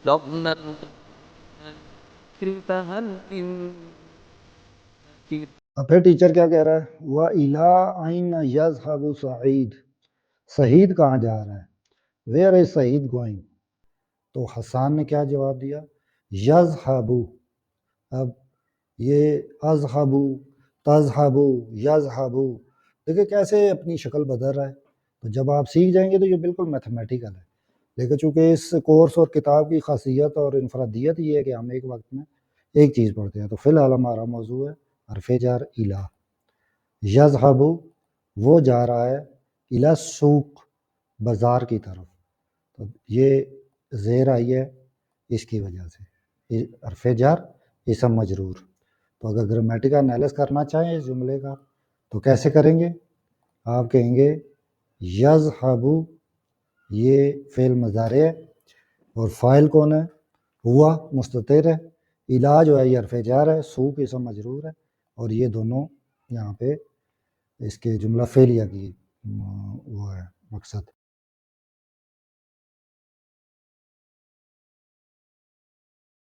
لَمَّا فَهَلْ مِن اب پھر ٹیچر کیا کہہ رہا ہے؟ وَإِلَىٰ أَيْنَ يَذْهَبُ سعید، سعید کہاں جا رہا ہے؟ Where is Saeed going? تو حسان نے کیا جواب دیا؟ یذہب۔ اب یہ اذہب، تذہب، یذہب، دیکھیں کیسے اپنی شکل بدل رہا ہے۔ تو جب آپ سیکھ جائیں گے تو یہ بالکل میتھمیٹیکل ہے، لیکن چونکہ اس کورس اور کتاب کی خاصیت اور انفرادیت یہ ہے کہ ہم ایک وقت میں ایک چیز پڑھتے ہیں۔ تو فی الحال ہمارا موضوع ہے حرف جر الی۔ یذہب، وہ جا رہا ہے، الی السوق، بازار کی طرف۔ تو یہ زیر آئی ہے اس کی وجہ سے، حرف جر اسم مجرور۔ تو اگر گرامیٹیکل انالائز کرنا چاہیں اس جملے کا تو کیسے کریں گے؟ آپ کہیں گے یذہب، یہ فعل مضارع ہے اور فاعل کون ہے؟ ہوا مستتر ہے، الا جو ہے یہ حرف جر ہے، سوق اسم مجرور ہے، اور یہ دونوں یہاں پہ اس کے جملہ فعلیہ کی وہ ہے مقصد۔